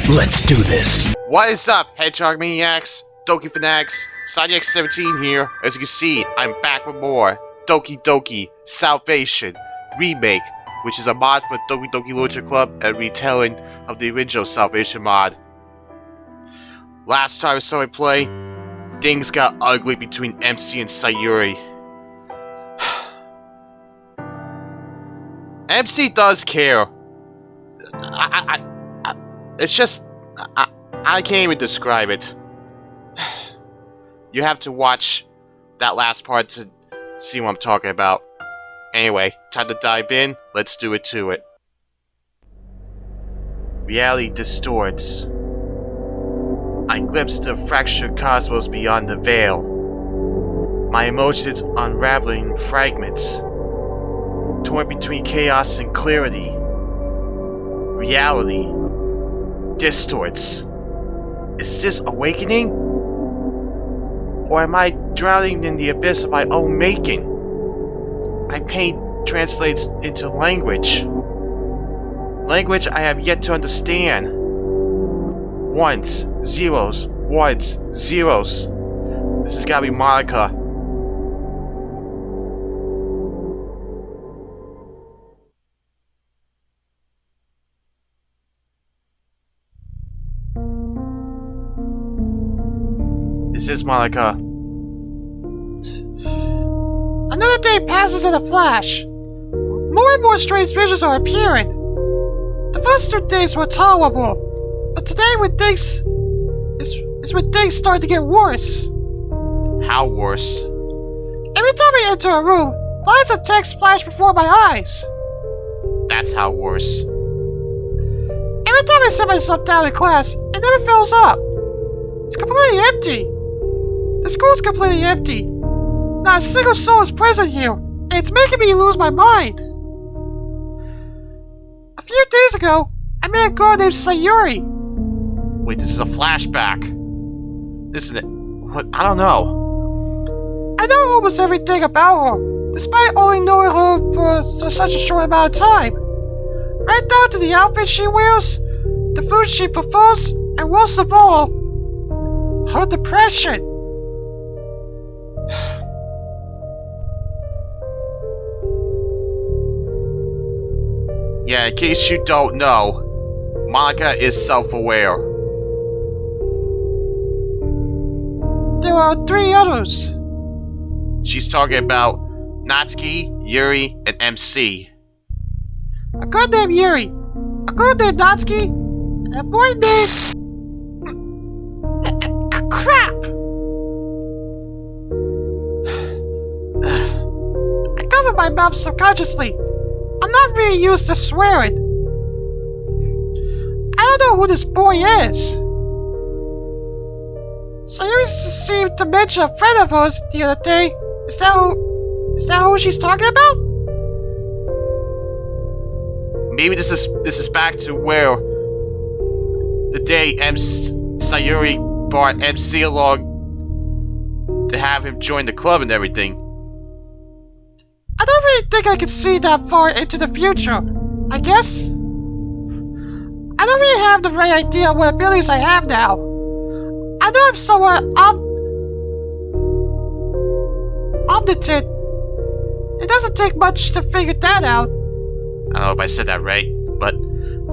Let's do this. What is up, Hedgehog Maniacs, Doki Fanatics, Sonic17 here. As you can see, I'm back with more Doki Salvation Remake, which is a mod for Doki Doki Literature Club and retelling of the original Salvation mod. Last time I saw it play, things got ugly between MC and Sayori. MC does care. It's just, I can't even describe it. You have to watch that last part to see what I'm talking about. Anyway, time to dive in. Let's do it to it. Reality distorts. I glimpse the fractured cosmos beyond the veil. My emotions unraveling in fragments. Torn between chaos and clarity. Reality distorts. Is this awakening? Or am I drowning in the abyss of my own making? My pain translates into language. Language I have yet to understand. Ones, zeros, ones, zeros. This has gotta be Monika. This is Monika. Another day passes in a flash. More and more strange visions are appearing. The first 2 days were tolerable, but today when things start to get worse. How worse? Every time I enter a room, lines of text splash before my eyes. That's how worse. Every time I sit myself down in class, it never fills up. It's completely empty. The school's completely empty. Not a single soul is present here, and it's making me lose my mind. A few days ago, I met a girl named Sayori. Wait, this is a flashback. Isn't it? What? I don't know. I know almost everything about her, despite only knowing her for such a short amount of time. Right down to the outfit she wears, the food she prefers, and worst of all, her depression. Yeah, in case you don't know, Monika is self-aware. There are 3 others. She's talking about Natsuki, Yuri, and MC. A girl named Yuri, a girl named Natsuki, and a boy named... Crap! I covered my mouth subconsciously. I'm not really used to swearing. I don't know who this boy is. Sayori seemed to mention a friend of hers the other day. Is that who she's talking about? Maybe this is back to where the day Sayori brought MC along to have him join the club and everything. I don't really think I can see that far into the future. I guess I don't really have the right idea of what abilities I have now. I know I'm somewhat omnipotent. It doesn't take much to figure that out. I don't know if I said that right, but...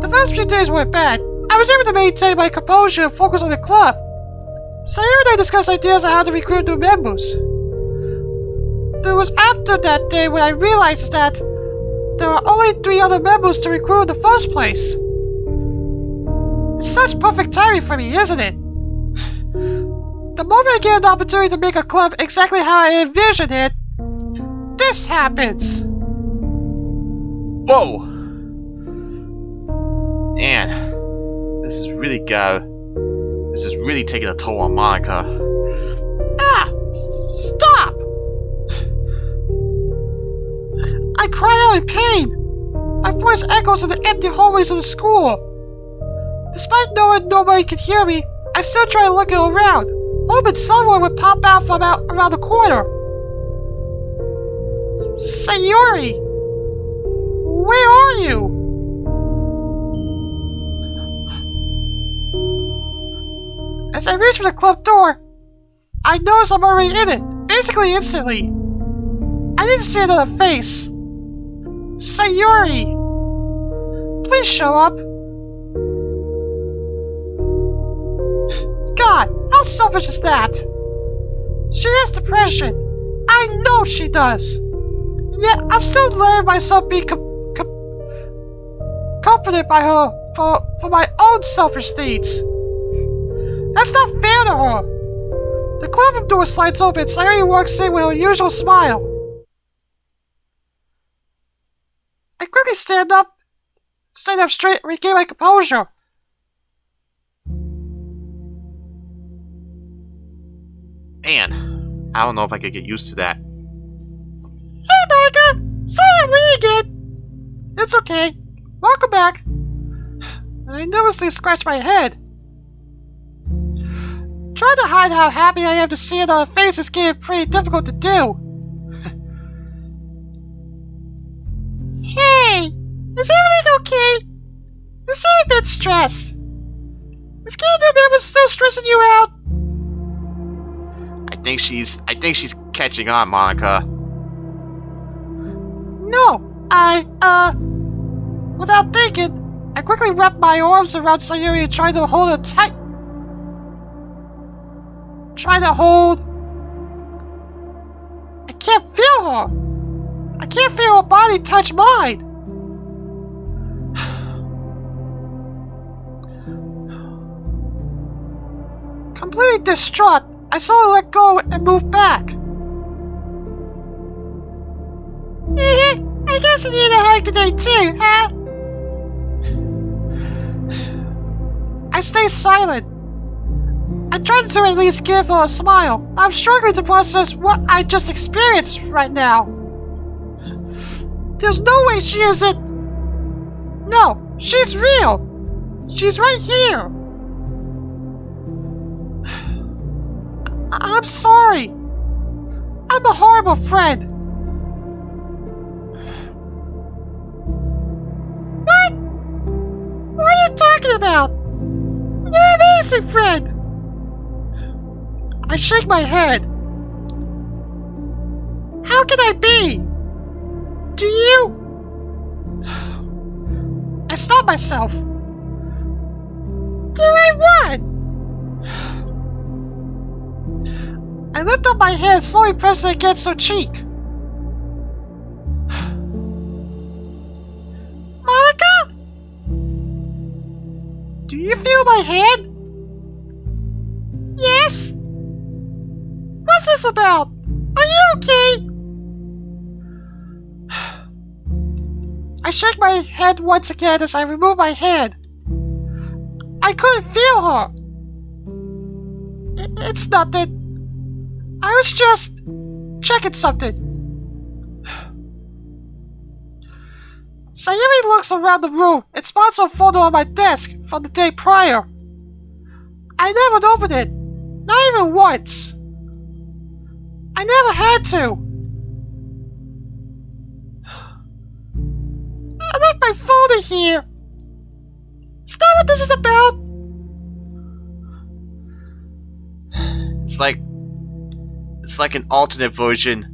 The first few days weren't bad. I was able to maintain my composure and focus on the club. Sayori and I discussed ideas on how to recruit new members. But it was after that day when I realized that there are only 3 other members to recruit in the first place. It's such perfect timing for me, isn't it? The moment I get an opportunity to make a club exactly how I envisioned it, this happens! Whoa! Man, this is really taking a toll on Monika. Ah! Stop! I cry out in pain. My voice echoes in the empty hallways of the school. Despite knowing nobody can hear me, I still try looking around, hoping someone would pop out from around the corner. Sayori! Where are you? As I reach for the club door, I notice I'm already in it, basically instantly. I didn't see another face. Sayori! Please show up. God, how selfish is that? She has depression. I know she does. Yet I'm still letting myself be comforted by her for my own selfish needs. That's not fair to her. The clubroom door slides open. Sayori walks in with her usual smile. I quickly stand up straight, and regain my composure. Man, I don't know if I could get used to that. Hey, Monika! Sorry I'm late again! It's okay. Welcome back. I nervously scratch my head. Trying to hide how happy I am to see another face is getting pretty difficult to do. Hey! Is everything okay? You seem a bit stressed. Is getting new members still stressing you out? I think she's catching on, Monika. No, without thinking, I quickly wrap my arms around Sayori and try to hold her tight. I can't feel her. I can't feel her body touch mine. Completely distraught, I slowly let go and move back. I guess you need a hug today too, huh? I stay silent. I try to at least give her a smile. I'm struggling to process what I just experienced right now. There's no way she isn't... No, she's real. She's right here. I'm sorry. I'm a horrible friend. What? What are you talking about? You're an amazing friend. I shake my head. How can I be? Do you? I stop myself. Do I what? I lift up my hand, slowly pressing against her cheek. Monika? Do you feel my hand? Yes? What's this about? Are you okay? I shake my head once again as I remove my hand. I couldn't feel her. It's nothing. I was just checking something. Sayori looks around the room and spots a photo on my desk from the day prior. I never opened it, not even once. I never had to. I left my folder here. Is that what this is about? It's like an alternate version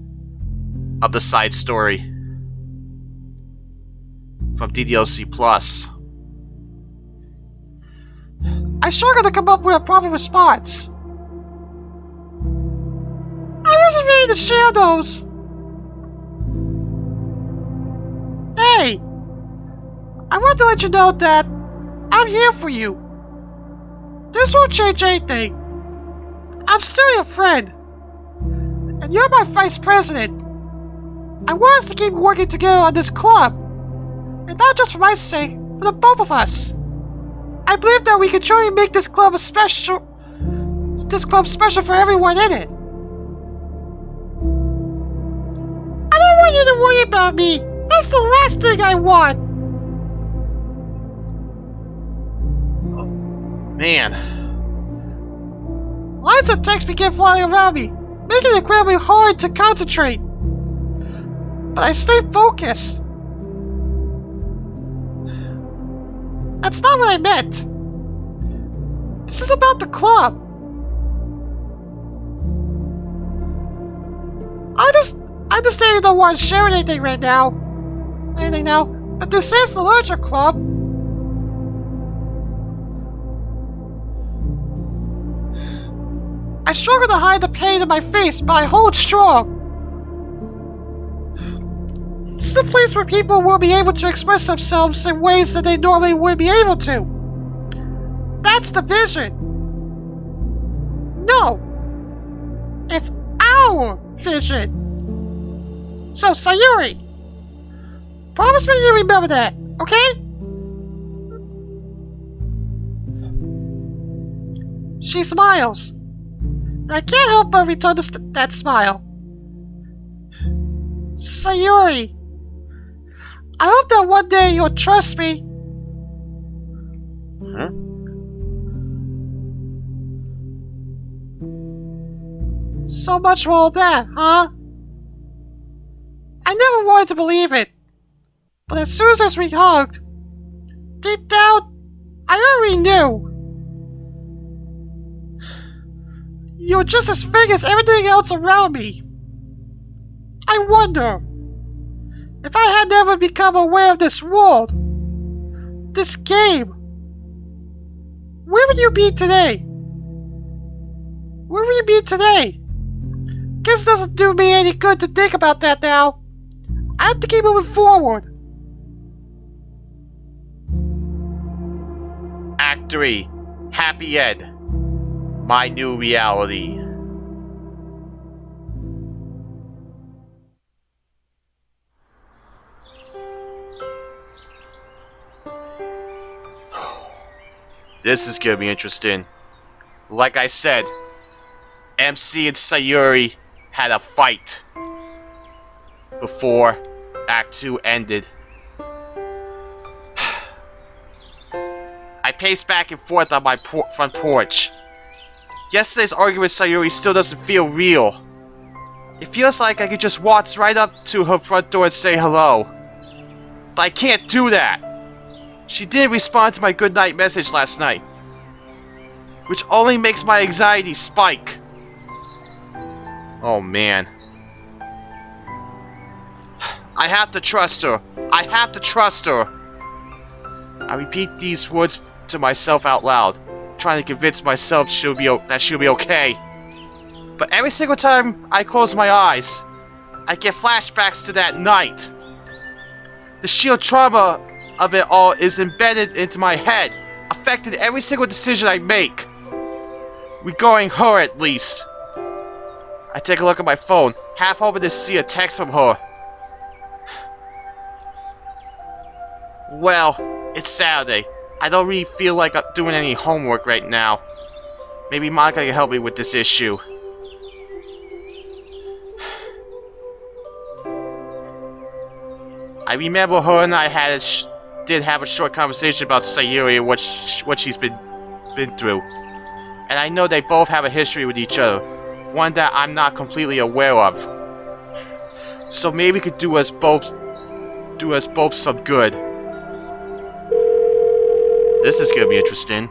of the side story from DDLC Plus. I struggled to come up with a proper response. I wasn't ready to share those. Hey, I want to let you know that I'm here for you. This won't change anything. I'm still your friend. And you're my vice president. I want us to keep working together on this club. And not just for my sake, but the both of us. I believe that we can truly make this club special for everyone in it. I don't want you to worry about me. That's the last thing I want. Man. Lines of text began flying around me, making it incredibly hard to concentrate. But I stayed focused. That's not what I meant. This is about the club. understand you don't want to share anything right now. But this is the Literature Club. I struggle to hide the pain in my face, but I hold strong. This is a place where people will be able to express themselves in ways that they normally wouldn't be able to. That's the vision. No, it's our vision. So, Sayori, promise me you remember that, okay? She smiles. And I can't help but return that smile. Sayori, I hope that one day you'll trust me. Huh? So much for all that, huh? I never wanted to believe it. But as soon as we hugged, deep down, I already knew. You were just as big as everything else around me. I wonder, if I had never become aware of this world, this game, where would you be today? Where would you be today? Guess it doesn't do me any good to think about that now. I have to keep moving forward. Act 3. Happy End. My new reality. This is gonna be interesting. Like I said, MC and Sayori had a fight before Act 2 ended. I paced back and forth on my front porch. Yesterday's argument with Sayori still doesn't feel real. It feels like I could just waltz right up to her front door and say hello. But I can't do that. She didn't respond to my goodnight message last night, which only makes my anxiety spike. Oh man. I have to trust her. I have to trust her. I repeat these words to myself out loud, trying to convince myself that she'll be okay. But every single time I close my eyes, I get flashbacks to that night. The sheer trauma of it all is embedded into my head, affecting every single decision I make. Regarding her, at least. I take a look at my phone, half hoping to see a text from her. Well, it's Saturday. I don't really feel like doing any homework right now. Maybe Monika can help me with this issue. I remember her and I did have a short conversation about Sayori and what she's been through. And I know they both have a history with each other, one that I'm not completely aware of. So maybe it could do us both some good. This is gonna be interesting.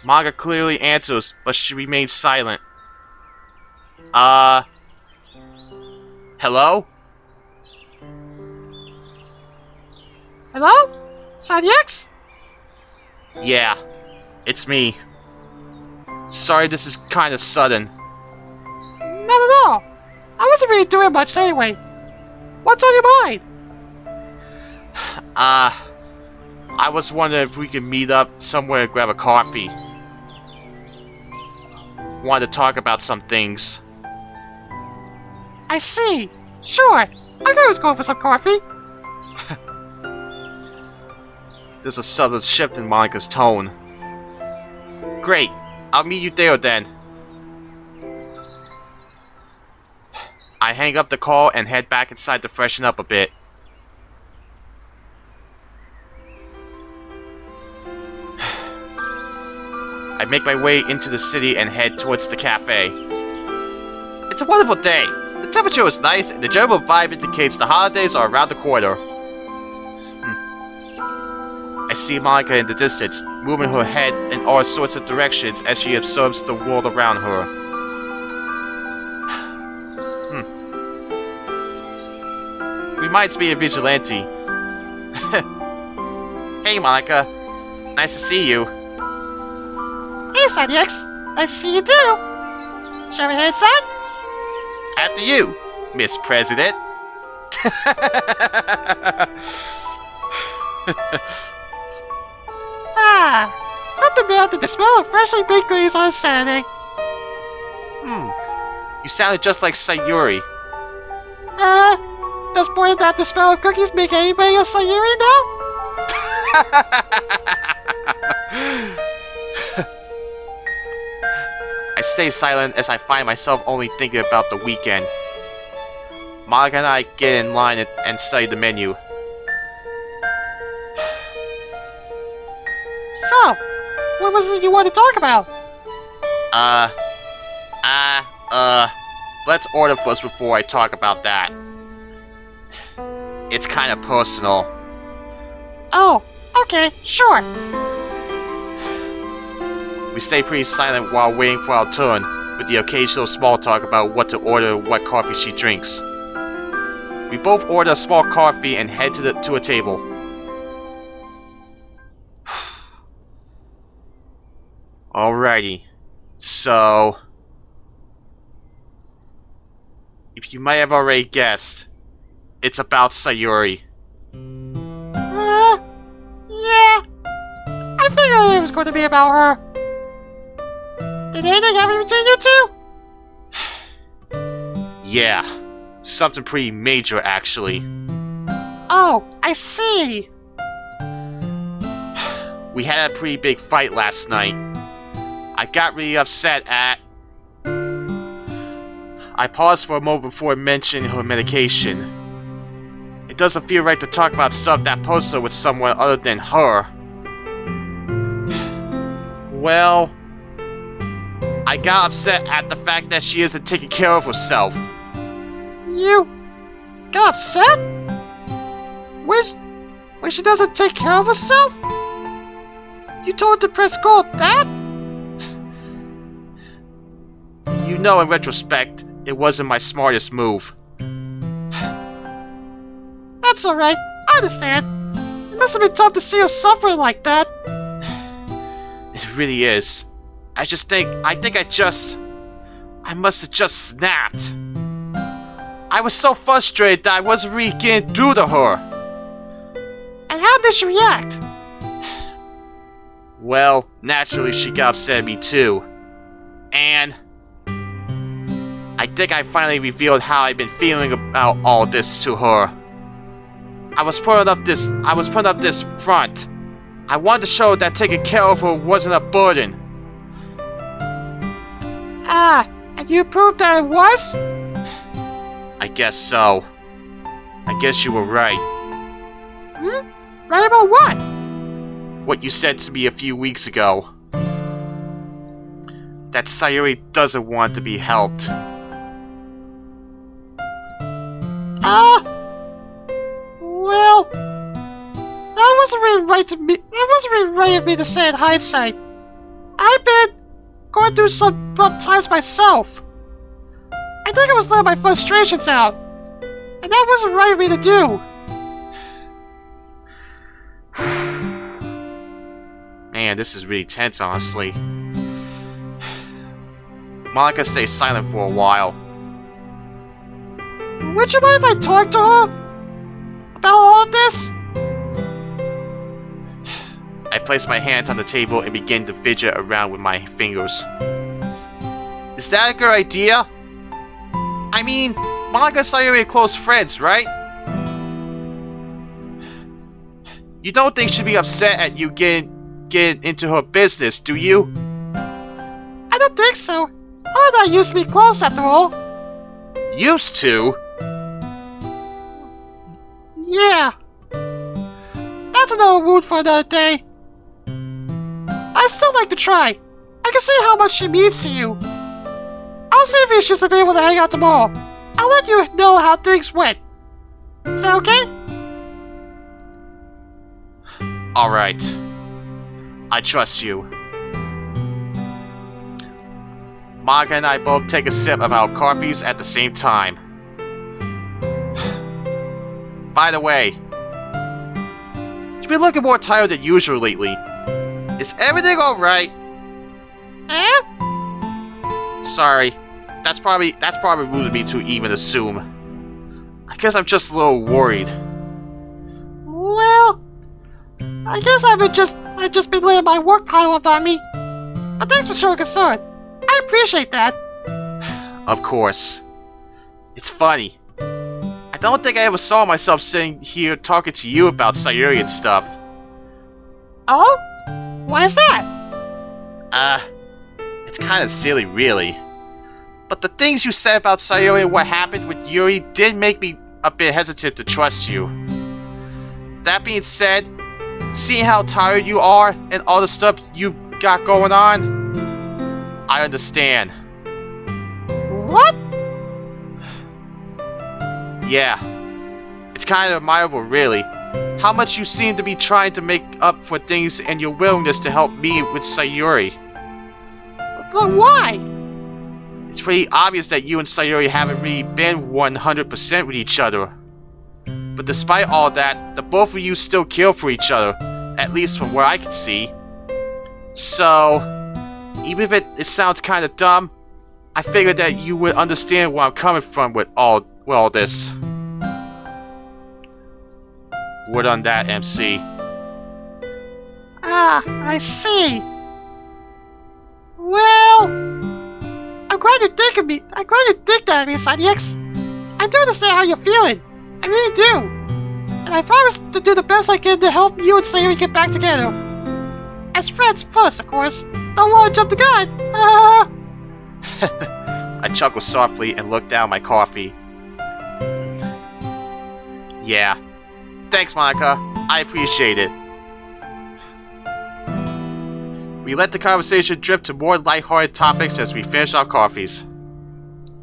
Monika clearly answers, but she remains silent. Hello? Hello? Sadiex? Yeah, it's me. Sorry this is kinda sudden. Not at all. I wasn't really doing much anyway. What's on your mind? I was wondering if we could meet up somewhere and grab a coffee. Wanted to talk about some things. I see. Sure. I could always go for some coffee. There's a subtle shift in Monika's tone. Great. I'll meet you there then. I hang up the call and head back inside to freshen up a bit. I make my way into the city and head towards the cafe. It's a wonderful day. The temperature is nice and the general vibe indicates the holidays are around the corner. I see Monika in the distance, moving her head in all sorts of directions as she absorbs the world around her. Reminds me of Vigilante. Hey, Monika. Nice to see you. Hey, X. Nice to see you too. Shall we head inside? After you, Miss President. Nothing better than the smell of freshly baked cookies on a Saturday. You sounded just like Sayori. Does pointing out the smell of cookies make anybody a Sayori now? I stay silent as I find myself only thinking about the weekend. Monika and I get in line and study the menu. So, what was it you wanted to talk about? Let's order first before I talk about that. It's kind of personal. Oh, okay, sure. We stay pretty silent while waiting for our turn, with the occasional small talk about what to order and what coffee she drinks. We both order a small coffee and head to a table. Alrighty, so... if you might have already guessed, it's about Sayori. Yeah. I figured it was going to be about her. Did anything happen between you two? Yeah, something pretty major actually. Oh, I see. We had a pretty big fight last night. I got really upset at... I paused for a moment before mentioning her medication. It doesn't feel right to talk about stuff that personal with someone other than her. Well... I got upset at the fact that she isn't taking care of herself. You got upset? When she doesn't take care of herself? You told her to press go at that? You know, in retrospect, it wasn't my smartest move. That's alright, I understand. It must have been tough to see her suffer like that. It really is. I must have just snapped. I was so frustrated that I wasn't really getting through to her. And how did she react? Well, naturally she got upset at me too. And... I think I finally revealed how I've been feeling about all this to her. I was putting up this front. I wanted to show that taking care of her wasn't a burden. And you proved that it was? I guess so. I guess you were right. Right about what? What you said to me a few weeks ago. That Sayori doesn't want to be helped. Well, that wasn't really right to me. That wasn't really right of me to say in hindsight. I've been going through some rough times myself. I think I was letting my frustrations out, and that wasn't right of me to do. Man, this is really tense, honestly. Monika stays silent for a while. Would you mind if I talk to her about all of this? I place my hands on the table and begin to fidget around with my fingers. Is that a good idea? I mean, Monika and Sayori are close friends, right? You don't think she'd be upset at you getting into her business, do you? I don't think so. Her and I used to be close after all. Used to? Yeah. That's another wound for another day. I still like to try. I can see how much she means to you. I'll see if she's available to hang out tomorrow. I'll let you know how things went. Is that okay? Alright. I trust you. Monika and I both take a sip of our coffees at the same time. By the way, you've been looking more tired than usual lately. Is everything alright? Sorry. That's probably rude of me to even assume. I guess I'm just a little worried. Well, I guess I've just been letting my work pile up on me. But thanks for showing concern. I appreciate that. Of course. It's funny. I don't think I ever saw myself sitting here talking to you about Sayori and stuff. Oh? Why is that? It's kind of silly, really. But the things you said about Sayori and what happened with Yuri did make me a bit hesitant to trust you. That being said, seeing how tired you are and all the stuff you've got going on, I understand. What? Yeah. It's kind of admirable, really. How much you seem to be trying to make up for things and your willingness to help me with Sayori. But why? It's pretty obvious that you and Sayori haven't really been 100% with each other. But despite all that, the both of you still care for each other, at least from where I can see. So, even if it sounds kind of dumb, I figured that you would understand where I'm coming from with all this. Word on that, MC. Ah, I see. Well, I'm glad you think of me. I'm glad you think that of me, Sanix. I do understand how you're feeling. I really do. And I promise to do the best I can to help you and Sayori get back together. As friends first, of course. Don't want to jump the gun. I chuckled softly and looked down my coffee. Yeah. Thanks, Monika. I appreciate it. We let the conversation drift to more lighthearted topics as we finish our coffees.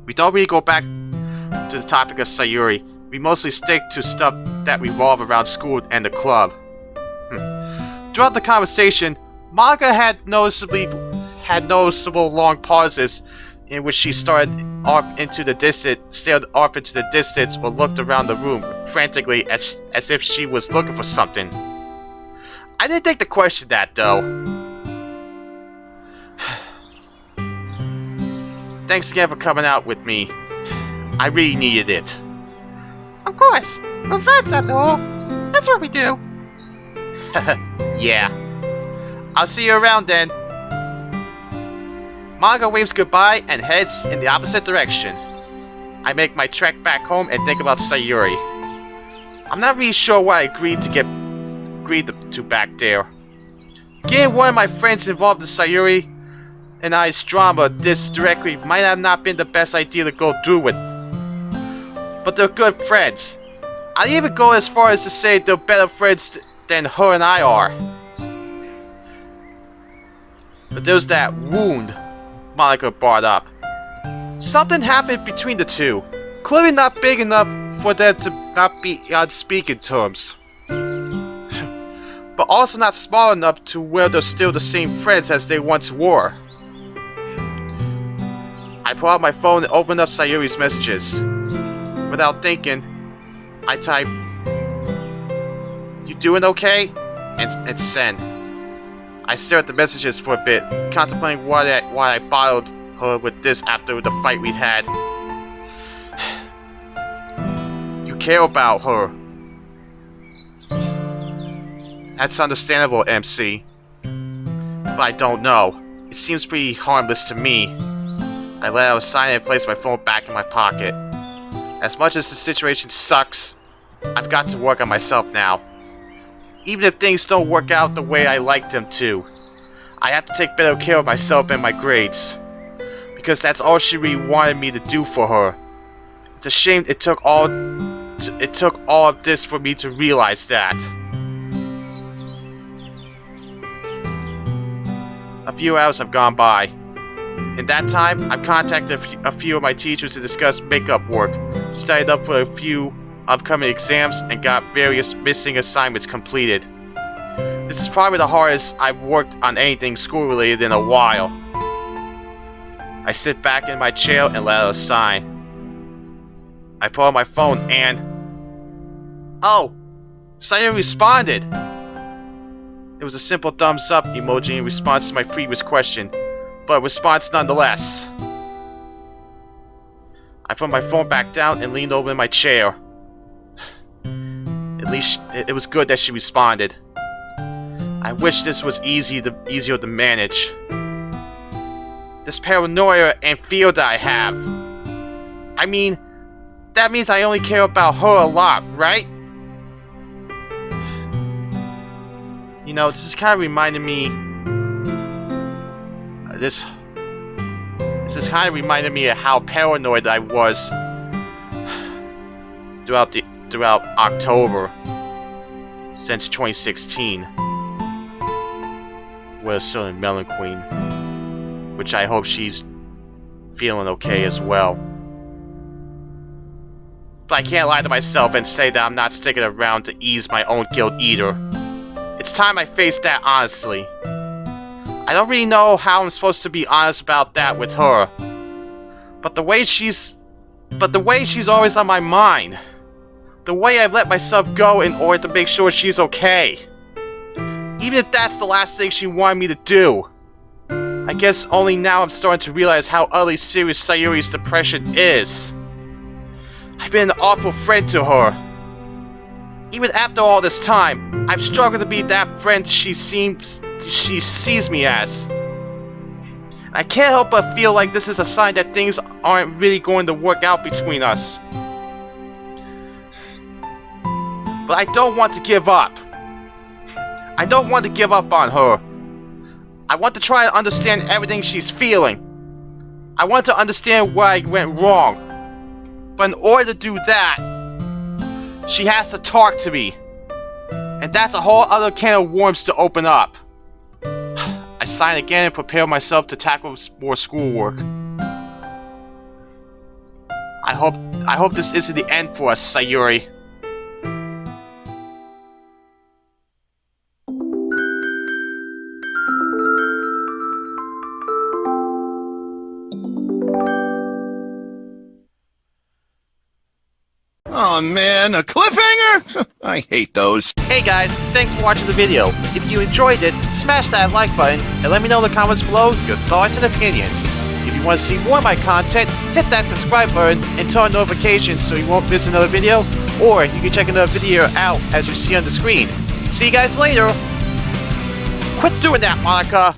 We don't really go back to the topic of Sayori. We mostly stick to stuff that revolve around school and the club. Throughout the conversation, Monika had noticeable long pauses in which she stared off into the distance or looked around the room frantically as if she was looking for something. I didn't think to question that, though. Thanks again for coming out with me. I really needed it. Of course. We're friends after all. That's what we do. Yeah. I'll see you around then. Monika waves goodbye and heads in the opposite direction. I make my trek back home and think about Sayori. I'm not really sure why I agreed to back there. Getting one of my friends involved in Sayori and I's drama this directly might have not been the best idea to go through with. But they're good friends. I'd even go as far as to say they're better friends than her and I are. But there's that wound Monika brought up. Something happened between the two. Clearly not big enough for them to not be on speaking terms. But also not small enough to where they're still the same friends as they once were. I pull out my phone and open up Sayori's messages. Without thinking, I type, "You doing okay?" and send. I stare at the messages for a bit, contemplating why I bothered her with this after the fight we'd had. You care about her. That's understandable, MC. But I don't know. It seems pretty harmless to me. I let out a sigh and placed my phone back in my pocket. As much as the situation sucks, I've got to work on myself now. Even if things don't work out the way I like them to, I have to take better care of myself and my grades. Because that's all she really wanted me to do for her. It's a shame it took all of this for me to realize that. A few hours have gone by. In that time, I've contacted a few of my teachers to discuss makeup work, studied up for a few upcoming exams, and got various missing assignments completed. This is probably the hardest I've worked on anything school-related in a while. I sit back in my chair and let out a sigh. I pull out my phone and... Oh! Sayori responded! It was a simple thumbs up emoji in response to my previous question, but a response nonetheless. I put my phone back down and leaned over in my chair. At least it was good that she responded. I wish this was easier to manage. This paranoia and fear that I have. I mean, that means I only care about her a lot, right? You know, this is kind of reminding me... This is kind of reminding me of how paranoid I was throughout October since 2016 with a certain Melon Queen, which I hope she's feeling okay as well. But I can't lie to myself and say that I'm not sticking around to ease my own guilt either. It's time I face that honestly. I don't really know how I'm supposed to be honest about that with her. But the way she's always on my mind. The way I've let myself go in order to make sure she's okay. Even if that's the last thing she wanted me to do. I guess only now I'm starting to realize how utterly serious Sayori's depression is. I've been an awful friend to her. Even after all this time, I've struggled to be that friend she sees me as. I can't help but feel like this is a sign that things aren't really going to work out between us. But I don't want to give up. I don't want to give up on her. I want to try to understand everything she's feeling. I want to understand where I went wrong. But in order to do that, she has to talk to me. And that's a whole other can of worms to open up. I sigh again and prepare myself to tackle more schoolwork. I hope this isn't the end for us, Sayori. Oh man, a cliffhanger? I hate those. Hey guys, thanks for watching the video. If you enjoyed it, smash that like button and let me know in the comments below your thoughts and opinions. If you want to see more of my content, hit that subscribe button and turn on notifications so you won't miss another video, or you can check another video out as you see on the screen. See you guys later. Quit doing that, Monika.